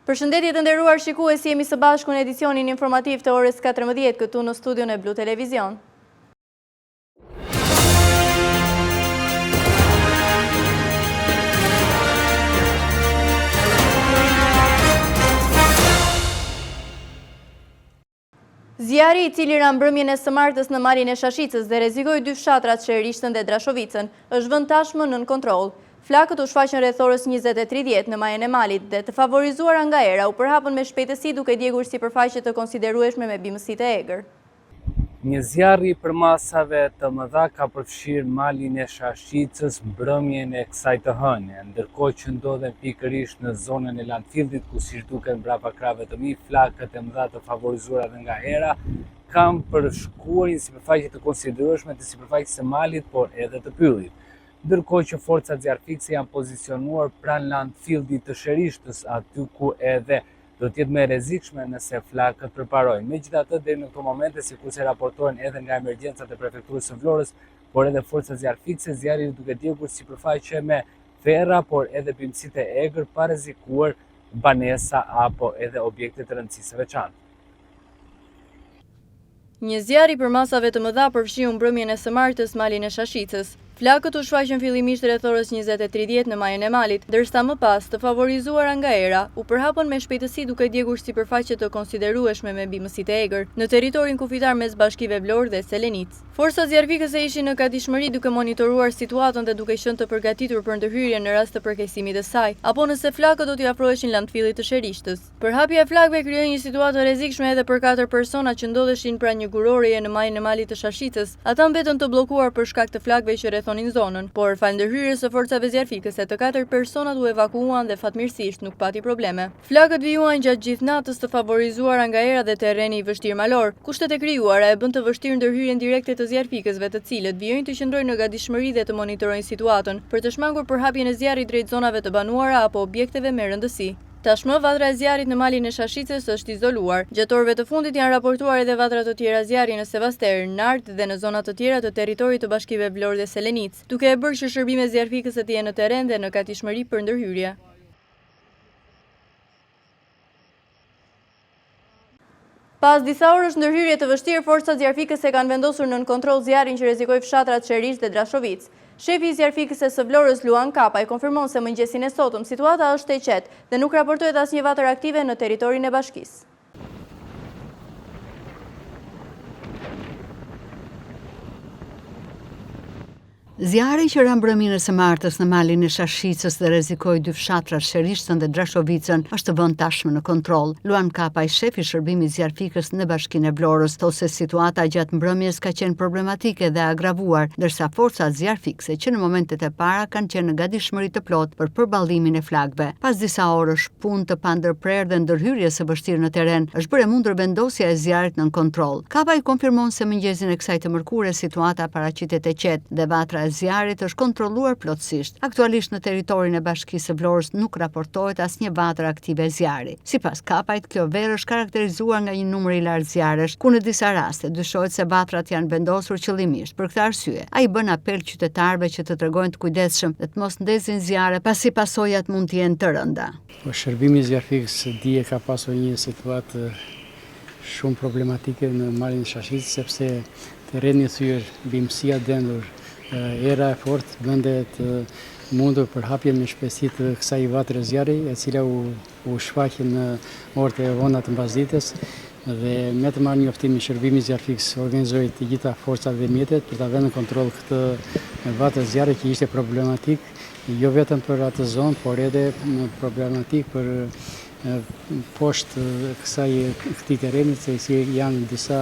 Përshëndetje të nderuar shikuesi, jemi së bashku në edicionin informativ të orës 14 këtu në studion e Blu Televizion. Zjarri, i cili ra mbrëmjen e së martës në malin e Shashicës dhe rrezikoi dy fshatrat Qerishtën dhe Drashovicën, është vënë tashmë nën kontroll. Flakët u shfaqën rreth orës 20:30 në majën e malit dhe të favorizuara nga era u përhapën me shpejtësi duke djegur sipërfaqe të konsiderueshme me bimësitë e egër. Një zjarri për masave të mëdha ka përfshirë malin e Shashicës mbrëmjen e kësaj të hënie, ndërkohë që ndodhen pikërisht në zonën e landfillit ku siç duket mbrapa krave të mi, flakët e mëdha të favorizuara dhe nga era kanë përshkuar një sipërfaqe të konsiderueshme të sipërfaqes së malit, por edhe të pyllit. Ndërkohë që forcat zjarfikse janë pozicionuar pranë landfillit të Qerishtës, aty ku edhe do të jetë më e rrezikshme nëse flakët përparojnë. Megjithatë, deri në këto momente, sikurse raportohen edhe nga emergjencat e prefekturës së Vlorës, por edhe forcat zjarfikse, zjarri duke djegur sipërfaqe me ferra, por edhe bimësitë e egër pa rrezikuar banesa apo edhe objekte të rëndësisë së veçantë. Një zjarri për masave të mëdha përfshiu mbrëmjen e së martës malin e Shashicës. Flakët u shfaqën fillimisht rreth orës 20:30 në majën e malit, ndërsa më pas të favorizuara nga era u përhapën me shpejtësi duke djegur sipërfaqe të konsiderueshme me bimësitë e egër në territorin kufitar mes bashkive Vlorë dhe Selenic. Forcat zjarfikëse ishin në gatishmëri duke monitoruar situatën dhe duke qenë të përgatitur për ndërhyrje në rast të përkeqësimit të saj, apo nëse flakët do t'i afroheshin landfillit të Qerishtës. Përhapja e flakëve krijoi një situatë të rrezikshme edhe për 4 persona që ndodheshin pranë një guroreje në majën e malit të Shashicës. Ata mbetën të bllokuar për shkak të flakëve që rrethonin zonën, por fal ndërhyrjes së forcave zjarfikëse të 4 personat u evakuuan dhe fatmirësisht nuk pati probleme. Flakët vijuan gjatë gjithë natës të favorizuara nga era dhe terreni i vështirë malor. Kushtet e krijuara e bën të vështirë ndërhyrjen direkte të zjarfikësve, të cilët vijojnë të qëndrojnë në gatishmëri dhe të monitorojnë situatën për të shmangur përhapjen e zjarrit drejt zonave të banuara apo objekteve me rëndësi. Tashmë vatra e zjarrit në malin e Shashicës është izoluar. Gjatë orëve të fundit janë raportuar edhe vatra të tjera zjarri në Sevaster, Nart dhe në zona të tjera të territorit të bashkive Vlorë dhe Selenic, duke e bërë që shërbime zjarfikëse të jenë në terren dhe në gatishmëri për ndërhyrje. Pas disa orësh ndërhyrje të vështirë, forcat zjarfikëse kanë vendosur nën kontroll zjarrin që rrezikoi fshatrat Qerisht dhe Drashovic. Shefi i zjarfikëse së Vlorës Luan Kapaj konfirmon se mëngjesin e sotëm situata është e qetë dhe nuk raportohet asnjë vatër aktive në territorin e bashkisë. Zjarri që ra mbrëmjen e së martës në malin e Shashicës dhe rrezikoi dy fshatrat Qerishtën dhe Drashovicën është vënë tashmë në kontroll. Luan Kapaj, shefi i shërbimit zjarfikës në bashkinë e Vlorës, thotë se situata gjatë mbrëmjes ka qenë problematike dhe agravuar, ndërsa forcat zjarfikse që në momentet e para kanë qenë në gatishmëri të plotë për përballimin e flakëve. Pas disa orësh punë të pandërprerë dhe ndërhyrjes së vështirë në terren, është bërë mundur vendosja e zjarrit nën kontroll. Kapaj konfirmon se mëngjesin e kësaj të mërkure situata paraqitet e qetë dhe vatra e zjarrit është kontrolluar plotësisht. Aktualisht në territorin e bashkisë së Vlorës nuk raportohet asnjë vatër aktive zjarri. Sipas Kapajt, kjo verë është karakterizuar nga një numër i lartë zjarresh, ku në disa raste dyshohet se vatrat janë vendosur qëllimisht. Për këtë arsye, ai bën apel qytetarëve që të tregojnë të kujdesshëm dhe të mos ndezin zjarre, pasi pasojat mund të jenë të rënda. Shërbimi zjarfikës dije ka pasur një situatë shumë problematike në malin e Shashicës, sepse terreni thyer, bimësia dendur, era e fortë bëndet mundur për hapjen me shpejtësi të kësaj vatre zjarri, e cila u shfaqi në orët e vona të mbasdites dhe me të marrë njoftimin e shërbimit zjarfikës organizoi të gjitha forcat dhe mjetet për ta vënë në kontroll këtë vatre zjarri që ishte problematik jo vetëm për atë zonë, por edhe problematik për poshtë këtij terreni, se si janë disa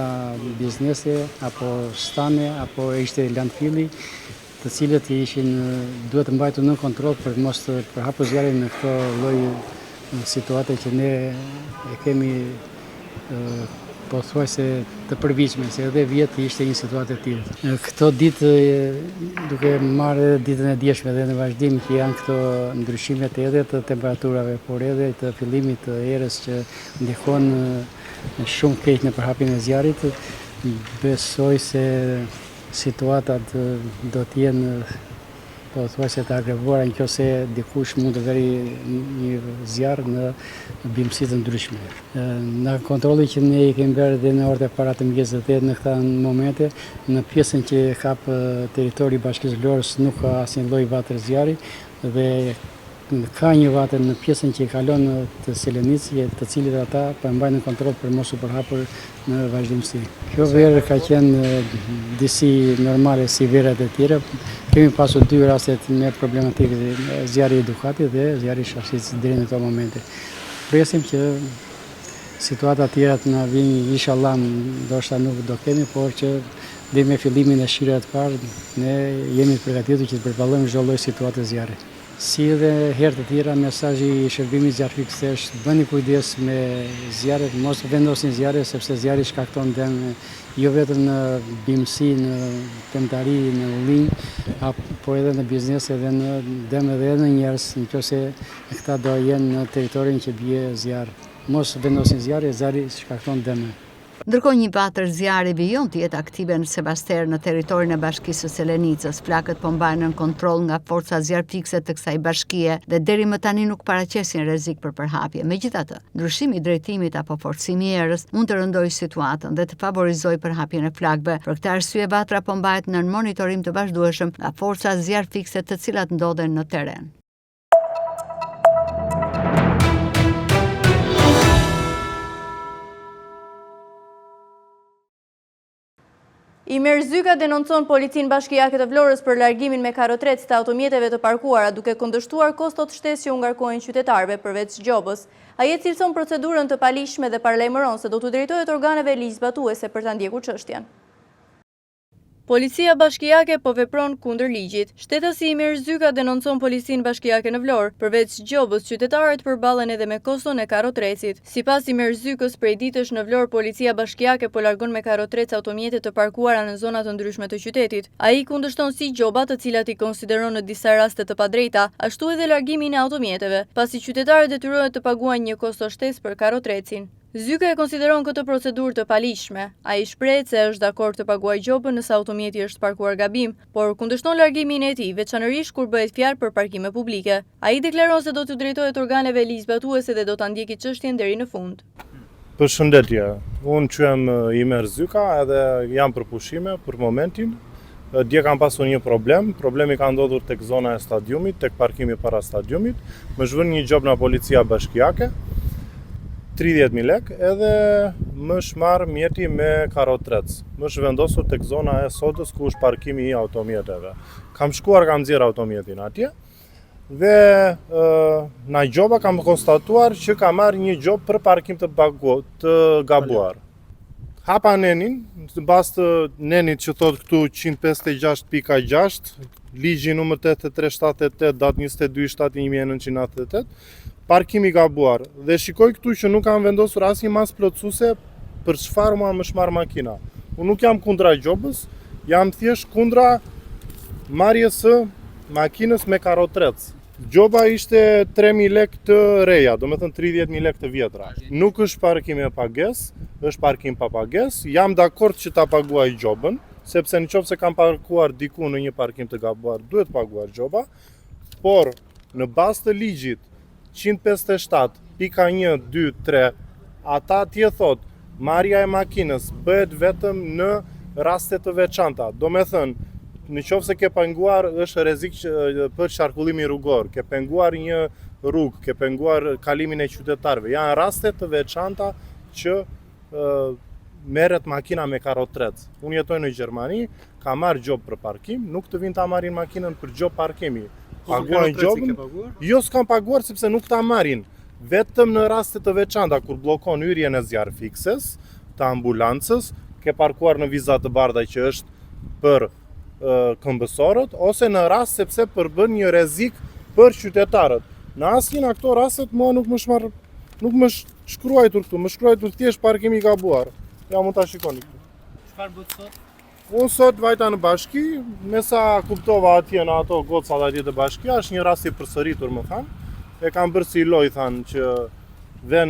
biznese apo stane apo ishte landfilli, të cilët duhet të mbajtur në kontroll për mos të përhapur zjarrin në këtë lloj situate që ne e kemi pothuajse të përvitshme, se edhe vjet ishte një situatë e tillë. Këto ditë, duke marrë ditën e djeshme dhe në vazhdim që janë këto ndryshimet edhe të temperaturave, por edhe të fillimit të erës që ndikon shumë keq në përhapjen e zjarrit. Besoj se situatat do të jenë po thua se të agrevuara nëse dikush mund të veri një zjarr në bimësi të ndryshme. Në kontrolli që ne i kemi bërë dhe në orët e para të mëngjesit të 8 në këta momente, në pjesën që kap territori i Bashkisë Vlorës nuk ka asnjë lloj vatër zjarri dhe ka një vatër në pjesën që i kalon të Selenicë, të cilit ata përmbajnë në kontroll për mos u përhapur në vazhdimsi. Kjo verë ka qenë disi normale si verët e tjera. Kemi pasur 2 rastet me problematikë zjarri i Dukatit dhe zjarri i Shashicës deri në këto momente. Presim që situata të tjera të na vinë, inshallah, ndoshta nuk do kemi, por që dhe me fillimin e shirave të parë ne jemi të përgatitur që të përballojmë çdo lloj situate zjarri. Si edhe herë të tjera, mesazhi i shërbimit zjarrfiks është bëni kujdes me zjarret, mos vendosni zjarre sepse zjarri shkakton dëm jo vetëm në bimësi, në temtari, në ullinj, po edhe në biznes, edhe në dëm edhe në njerëz, nëse këta do jenë në territorin që bie zjarr. Mos vendosni zjarre, zjarri shkakton dëm. Ndërkohë një vatër zjarri vijon të jetë aktive në Sebaster në territorin e Bashkisë së Selenicës. Flakët po mbajnë në kontroll nga forca zjarrfikse të kësaj bashkie dhe deri më tani nuk paraqesin rrezik për përhapje. Megjithatë, ndryshimi i drejtimit apo forcimi i erës mund të rëndojë situatën dhe të favorizojë përhapjen e flakëve. Për këtë arsye vatra po mbahet në monitorim të vazhdueshëm nga forca zjarrfikse të cilat ndodhen në teren. Imer Zyka denoncon Policinë Bashkiake të Vlorës për largimin me karotrecë të automjeteve të parkuara, duke kundërshtuar kostot shtesë që u ngarkojnë qytetarëve përveç gjobës. Ai e cilëson procedurën të palishme dhe paralajmëron se do të drejtohet organeve ligjzbatuese për ta ndjekur çështjen. Policia Bashkiake po vepron kundër ligjit. Shtetësi Imer Zyka denoncon Policinë Bashkiake në Vlorë, përveç gjobës qytetarët përballen edhe me koston e karotrecit. Sipas Imer Zykës, prej ditësh në Vlorë Policia Bashkiake po largon me karotrecë automjete të parkuara në zona të ndryshme të qytetit. Ai kundërshton si gjobat, të cilat i konsideron në disa raste të padrejta, ashtu edhe largimin e automjeteve, pasi qytetarët detyrohet të paguajnë një kosto shtesë për karotrecin. Zyka e konsideron këtë procedurë të palishme. Ai shpreh se është dakord të paguajë gjobën nëse automjeti është parkuar gabim, por kundërshton largimin e tij, veçanërisht kur bëhet fjalë për parkime publike. Ai deklaron se do të drejtohet organeve ligjzbatuese dhe do ta ndjekë çështjen deri në fund. Përshëndetje, unë quhem Imer Zyka edhe jam për pushime për momentin. Dje kam pasur një problem. Problemi ka ndodhur tek zona e stadiumit, tek parkimi para stadiumit. Më zhvën një gjob nga Policia Bashkiake. 30.000 lek edhe më shmarr mjeti me karotrecë. Më shvendosur tek zona e sodës ku është parkimi i automjeteve. Kam shkuar, kam nxjerr automjetin atje dhe na gjoba kam konstatuar që ka marrë një gjob për parkim të gabuar. Hapa nenin, në bazë të nenit që thot këtu 156.6, ligji numër 8378, datë 22/7/1998, parkimi gabuar. Dhe shikoj këtu që nuk kam vendosur asnjë masë plotësuese për çfarë mua më shmar makina. Unë nuk jam kundra gjobës, jam thjesht kundra marrjes së makinës me karotrecë. Gjoba ishte 3.000 lek të reja, do me thënë 30.000 lek të vjetra. Nuk është parkim e pagesë, është parkim pa pagesë. Jam dakord që ta paguaj gjobën, sepse nëse kam parkuar diku në një parkim të gabuar, duhet paguar gjoba, por në bazë të ligjit 157.1.2.3, ata tje thot, marrja e makinës bëhet vetëm në raste të veçanta. Do me thënë, nëse ke penguar është rrezik për qarkullimin rrugor, ke penguar një rrugë, ke penguar kalimin e qytetarëve. Janë raste të veçanta që merret makina me karotrecë. Unë jetoj në Gjermani, kam marrë gjob për parkim, nuk të vinë ta marrin makinën për gjob parkimi. Paguajnë gjobën? Jo, s'kam paguar sepse nuk ta marrin. Vetëm në raste të veçanta kur bllokon hyrjen e zjarrfikses, të ambulancës, ke parkuar në vizat të bardha që është për këmbësorët, ose në rast sepse përbën një rrezik për qytetarët. Në asnjë nga këto rastet mua nuk më shkruajtur këtu, më shkruajtur thjesht parkimi i gabuar. Ja, mund ta shikoni këtu. Çfarë bëhet sot? Unë sot vajta në bashki, me sa kuptova atje në ato gocat atje të bashkia, është një rast i përsëritur më thanë. E kam bërë si loj thanë që ven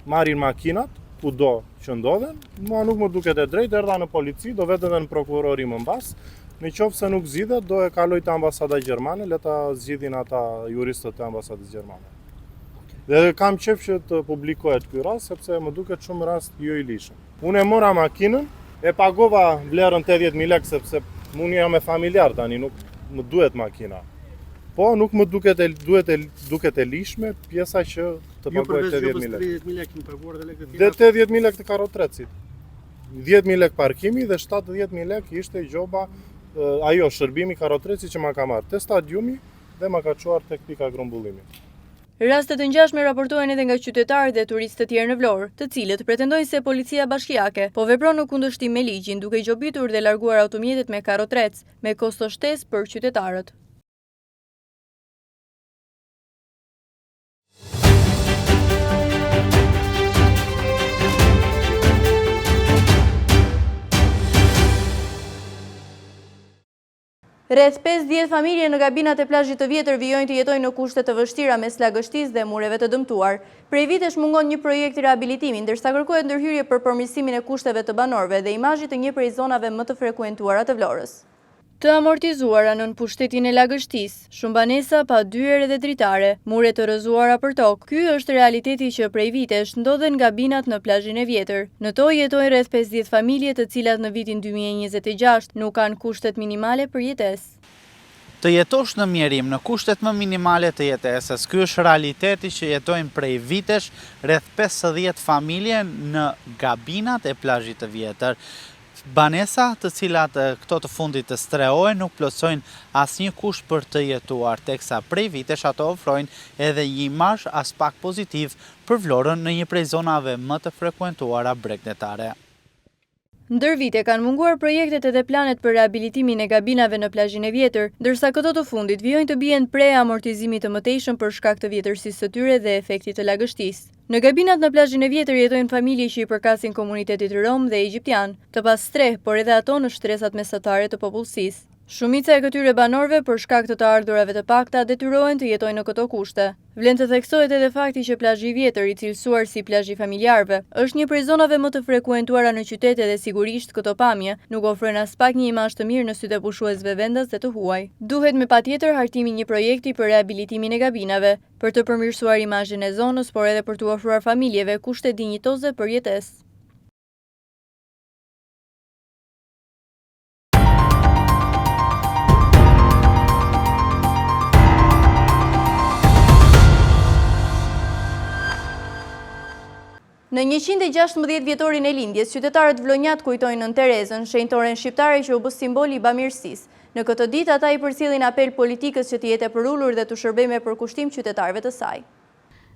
marrin makinat, kudo që ndodhen, mua nuk më duket e drejtë, erdha në polici, do vetë edhe në prokurori më mbas. Në qoftë se nuk zgjidhet, do e kaloj te ambasada gjermane, le ta zgjidhin ata juristët e ambasadës gjermane. Dhe kam qef që të publikohet ky rast, sepse më duket shumë rast jo i lishëm. Unë e mora makinën, e pagova vlerën 80.000 lekë, sepse unë jam me familjar tani, nuk më duhet makina. Po, nuk më duket e lishme pjesa që të pagoj 80.000 lekë. 30.000 lekë në paguar dhe lekë të Dhe tjera. 80.000 lekë të karotrecit. 10.000 lekë parkimi dhe 70.000 lekë ishte gjoba shërbimi karotrecit që ma ka marrë te stadiumi dhe ma ka çuar tek pika grumbullimi. Raste të ngjashme raportohen edhe nga qytetarë dhe turistë të tjerë në Vlorë, të cilët pretendojnë se policia bashkiake po vepron në kundërshtim me ligjin, duke gjobitur dhe larguar automjetet me karotrec, me kosto shtesë për qytetarët. Rreth 50 familje në gabinat e plazhit të vjetër vijojnë të jetojnë në kushte të vështira mes lagështisë dhe mureve të dëmtuar. Prej vitesh mungon një projekt i rehabilitimi, ndërsa kërkohet ndërhyrje për përmirësimin e kushteve të banorëve dhe imazhit të një prej zonave më të frekuentuara të Vlorës. Të amortizuara nën pushtetin e lagështisë, shumë banesa pa dyer dhe dritare, mure të rrëzuara për tokë. Ky është realiteti që prej vitesh ndodhen gabinat në plazhin e vjetër. Në to jetojnë rreth 50 familje, të cilat në vitin 2026 nuk kanë kushtet minimale për jetesë. Të jetosh në mjerim në kushtet më minimale të jetesës. Ky është realiteti që jetojnë prej vitesh rreth 50 familje në gabinat e plazhit të vjetër. Banesa, të cilat këto të fundit të strehohen, nuk plotësojnë asnjë kusht për të jetuar, teksa prej vitesh ato ofrojnë edhe një imazh as pak pozitiv për Vlorën në një prej zonave më të frekuentuara bregdetare. Ndër vite kanë munguar projektet edhe planet për rehabilitimin e gabinave në plazhin e vjetër, ndërsa këto të fundit vijojnë të bien pre amortizimit të mëtejshëm për shkak të vjetërsisë së tyre dhe efektit të lagështisë. Në gabinat në plazhin e vjetër jetojnë familje që i përkasin komunitetit rom dhe egjiptian, të pas streh, por edhe ato në shtresat mesatare të popullsisë. Shumica e këtyre banorëve për shkak të ardhurave të pakta detyrohen të jetojnë në këto kushte. Vlen të theksohet edhe fakti që plazhi i vjetër, i cilësuar si plazhi familjarëve, është një prej zonave më të frekuentuara në qytet dhe sigurisht këto pamje nuk ofrojnë as pak një imazh të mirë në sytë e pushuesve vendas dhe të huaj. Duhet me patjetër hartimi një projekti për rehabilitimin e gabinave, për të përmirësuar imazhin e zonës, por edhe për të ofruar familjeve kushte dinjitoze për jetesë. Në 116 vjetorin e lindjes, qytetarët vlonjat kujtojnë Nën Terezën, shenjtoren shqiptare që u bë simboli i bamirësisë. Në këtë ditë ata i përcjellin apel politikës që të jetë e përullur dhe të shërbejë me përkushtim qytetarëve të saj.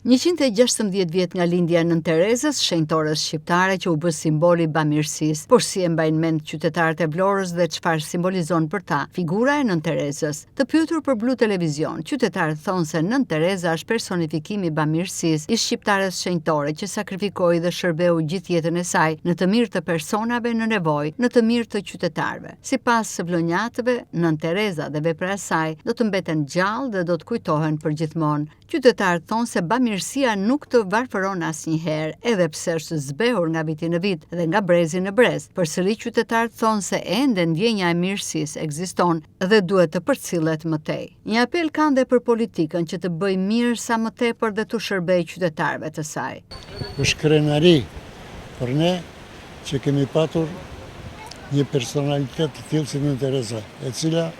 116 vjet nga lindja e Nën Terezës, shenjtores shqiptare që u bë simboli i bamirësisë, por si e mbajnë mend qytetarët e Vlorës dhe çfarë simbolizon për ta figura e Nën Terezës. Të pyetur për Blu Televizion, qytetarët thonë se Nën Tereza është personifikimi i bamirësisë i shqiptares shenjtore që sakrifikoi dhe shërbeu gjithë jetën e saj në të mirë të personave në nevojë, në të mirë të qytetarëve. Sipas vlonjatëve, Nën Tereza dhe vepra e saj do të mbeten gjallë dhe do të kujtohen përgjithmonë. Qytetarët thonë se bamirësia nuk të varfëron asnjëherë, edhe pse është zbehur nga viti në vit dhe nga brezi në brez. Përsëri qytetarët thonë se ende ndjenja e mirësisë ekziston dhe duhet të përcillet më tej. Një apel kanë dhe për politikën që të bëjë mirë sa më tepër dhe të shërbejë qytetarëve të saj. Është krenari për ne që kemi patur një personalitet të tillë si Nën Tereza, e cila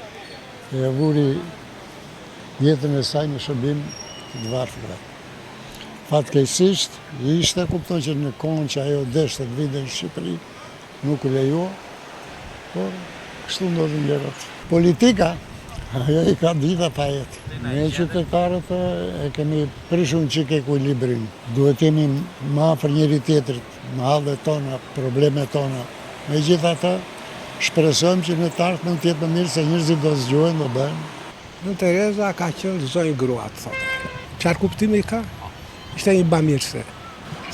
e vuri jetën e saj në shërbim të varfërve. Fatkeqësisht, ishte kupton që në kohën që ajo deshte të vinte në Shqipëri, nuk u lejuo, por kështu ndodhin gjërat. Politika, ajo i ka dita pa jetë. Ne qytetarët e kemi prishur çik ekuilibrin. Duhet jemi më afër njëri tjetrit, me hallet tona, problemet tona. Megjithatë, shpresojmë që në të ardhmen të jetë më mirë se njerëzit do zgjohen, do bëjnë. Nën Tereza ka qenë zonjë gruat, thotë. Çfarë kuptimi ka? Ishte një bamirëse,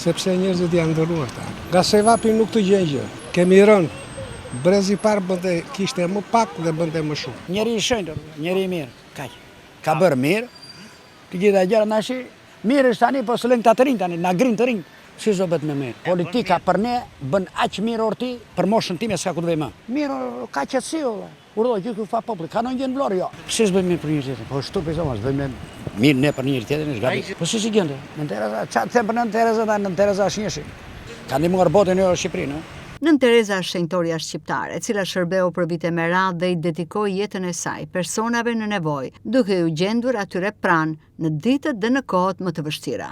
sepse njerëzit janë ndëruar ta. Nga sevapi nuk të gjen gjë. Kemi rënë. Brezi i parë bënte kishte më pak dhe bënte më shumë. Njeri i shenjtë, njeri i mirë, kaq. Ka bërë mirë. Të gjitha gjërat nashi mirë është tani, po s'lën ta të rinj tani, na grin të rinj. Si zobet me mirë. Politika për ne bën aq mirë orti, për moshën time s'ka ku të vej më. Mirë, ka qetësi olla. Urdhoj që fa populli, ka në gjën vlorë, jo. Si s'bëjmë mirë për një tjetër, po shtu për zomas, bëjmë mirë ne për një tjetër, në shgabi. Po si gjende, në Tereza, qatë them për në Tereza dhe në Tereza është njëshi. Ka ndimuar botën e Shqipërinë, no? Nën Tereza është shenjtoria shqiptare, e cila shërbeu për vite me radhë dhe i dedikoi jetën e saj personave në nevojë, duke u gjendur atyre pranë në ditët dhe në kohët më të vështira.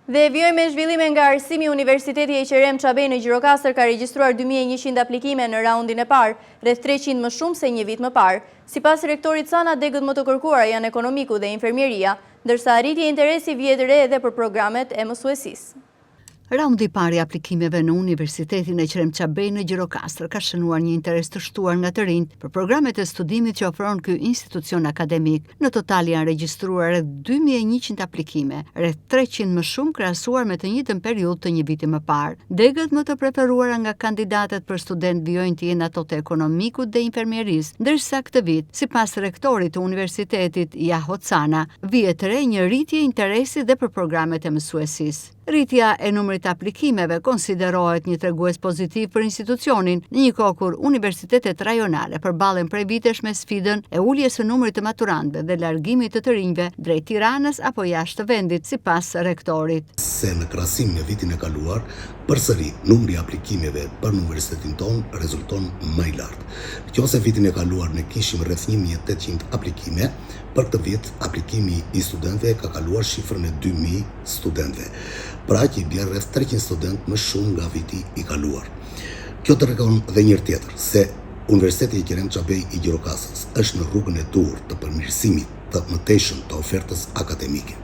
Dhe e vjoj me zhvillime nga arsimi Universiteti e Qerem Çabej në Gjirokastër ka regjistruar 2100 aplikime në raundin e parë, rreth 300 më shumë se një vit më parë. Sipas rektorit Sana, degët më të kërkuara janë ekonomiku dhe infermieria, ndërsa arritje interesi vjet re edhe për programet e mësuesisë. Raundi i parë i aplikimeve në Universitetin e Qerem Çabej në Gjirokastër ka shënuar një interes të shtuar nga të rinjt për programet e studimit që ofron ky institucion akademik. Në total janë regjistruar rreth 2100 aplikime, rreth 300 më shumë krahasuar me të njëjtën periudhë të një viti më parë. Degët më të preferuara nga kandidatët për student vijojnë të jenë ato të ekonomikut dhe infermierisë, ndërsa këtë vit, sipas rektorit të universitetit Jaho Cana, vihet re një rritje interesi dhe për programet e mësuesisë. Rritja e numrit të aplikimeve konsiderohet një tregues pozitiv për institucionin në një kohë kur universitetet rajonale përballen prej vitesh me sfidën e uljes së numrit të maturantëve dhe largimit të rinjve drejt Tiranës apo jashtë vendit, sipas rektorit. Se në krahasim me vitin e kaluar, përsëri numri i aplikimeve për në universitetin ton rezulton më i lartë. Nëse vitin e kaluar ne kishim rreth 1800 aplikime, për këtë vit aplikimi i studentëve ka kaluar shifrën e 2000 studentëve. Pra që i bjerë rreth 300 student më shumë nga viti i kaluar. Kjo të tregon dhe njërë tjetër, se Universiteti i Qerem Çabej i Gjirokastës është në rrugën e duhur të përmirësimit të mëtejshëm të ofertës akademike.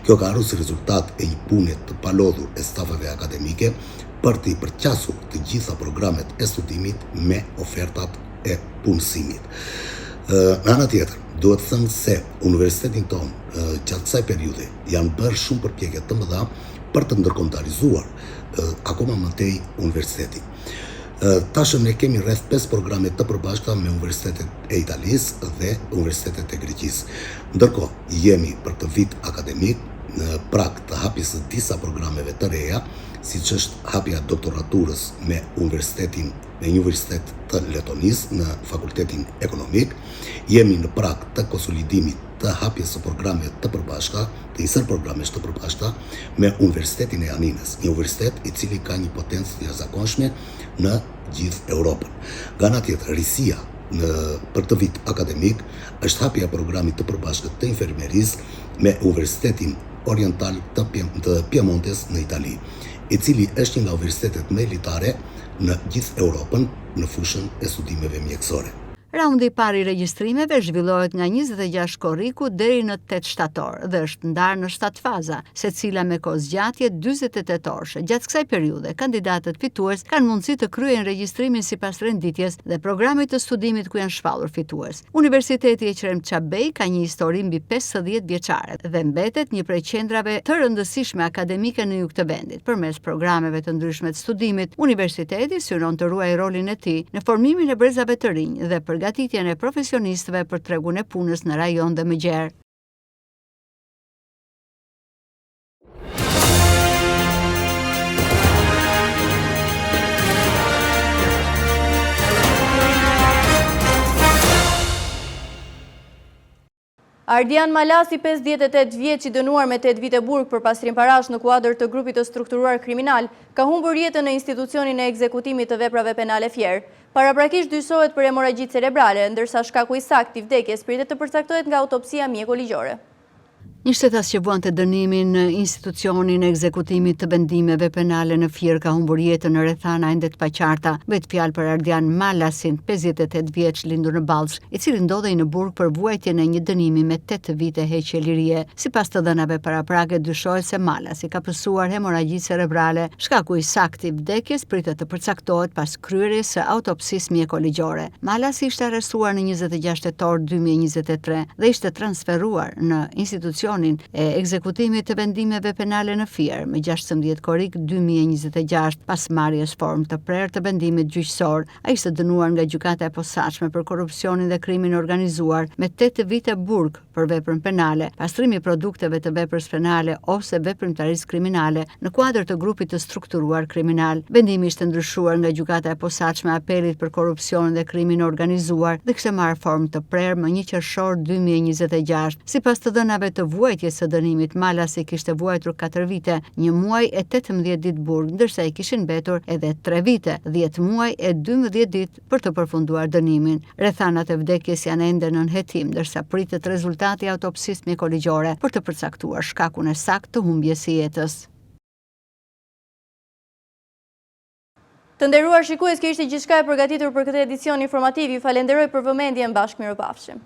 Kjo ka arru si rezultat e një pune të palodhur e stafeve akademike për të i përqasur të gjitha programet e studimit me ofertat e punësimit. Në ana tjetër, duhet thënë se universitetin ton gjatë kësaj periudhe janë bërë shumë përpjekje të mëdha për të ndërkombëtarizuar akoma më tej universitetin. Tashëm ne kemi rreth 5 programe të përbashkëta me Universitetet e Italisë dhe Universitetet e Greqisë. Ndërkohë, jemi për këtë vit akademik në prag të hapjes së disa programeve të reja, siç është hapja doktoraturës me një universitet të Letonisë në Fakultetin Ekonomik. Jemi në prag të konsolidimit të hapjes së programeve të përbashkëta, të njësër programesh të përbashkëta me Universitetin e Aninës, një universitet i cili ka një potencë të jashtëzakonshme në gjithë Europën. Nga ana tjetër, risia për këtë vit akademik është hapja e programit të përbashkët të infermierisë me Universitetin Oriental të Piemontes në Itali, i cili është një nga universitetet më elitare në gjithë Europën në fushën e studimeve mjekësore. Raundi i parë i regjistrimeve zhvillohet nga 26 korriku deri në 8 shtator dhe është ndarë në 7 faza, secila me kohë zgjatje 48 orëshe. Gjatë kësaj periudhe, kandidatët fitues kanë mundësi të kryejnë regjistrimin sipas renditjes dhe programit të studimit ku janë shpallur fitues. Universiteti e Qerem Çabej ka një histori mbi 50 vjeçare dhe mbetet një prej qendrave të rëndësishme akademike në jug të vendit. Përmes programeve të ndryshme të studimit, universiteti synon të ruajë rolin e tij në formimin e brezave të rinj dhe përgatitjen e profesionistëve për tregun e punës në rajon dhe më gjerë. Ardian Malasi, 58 vjeç, i dënuar me 8 vite burg për pastrim parash në kuadër të grupit të strukturuar kriminal, ka humbur jetën në institucionin e ekzekutimit të veprave penale Fjer. Paraprakisht dyshohet për hemoragji cerebrale, ndërsa shkaku i saktë i vdekjes pritet të përcaktohet nga autopsia mjeko-ligjore. Një shtetas që vuante dënimin në institucionin e ekzekutimit të vendimeve penale në Fier ka humbur jetën në rrethana ende të paqarta. Bëhet fjalë për Ardian Malasin, 58 vjeç, lindur në Ballsh, i cili ndodhej në burg për vuajtjen e një dënimi me 8 vite heqje lirie. Sipas të dhënave paraprake, dyshohet se Malasi ka pësuar hemoragji cerebrale. Shkaku i saktë i vdekjes pritet të përcaktohet pas kryerjes së autopsisë mjeko-ligjore. Malasi ishte arrestuar në 26 tetor 2023 dhe ishte transferuar në institucion Komisionin e ekzekutimit të vendimeve penale në Fier me 16 korrik 2026 pas marrjes formë të prerë të vendimit gjyqësor. Ai ishte dënuar nga gjykata e posaçme për korrupsionin dhe krimin organizuar me 8 vite burg për veprën penale, pastrimi i produkteve të veprës penale ose veprimtarisë kriminale në kuadër të grupit të strukturuar kriminal. Vendimi ishte ndryshuar nga gjykata e posaçme apelit për korrupsionin dhe krimin organizuar dhe kishte marrë formë të prerë më 1 qershor 2026. Sipas të dhënave të vuajtjes së dënimit, Malasi kishte vuajtur 4 vite, 1 muaj e 18 ditë burg, ndërsa i kishin mbetur edhe 3 vite, 10 muaj e 12 ditë për të përfunduar dënimin. Rrethanat e vdekjes janë ende nën hetim, ndërsa pritet rezultati i autopsisë mjekoligjore për të përcaktuar shkakun e saktë të humbjes së jetës. Të nderuar shikues, kjo ishte gjithçka e përgatitur për këtë edicion informativ. Ju falenderoj për vëmendjen, bashkë mirupafshim.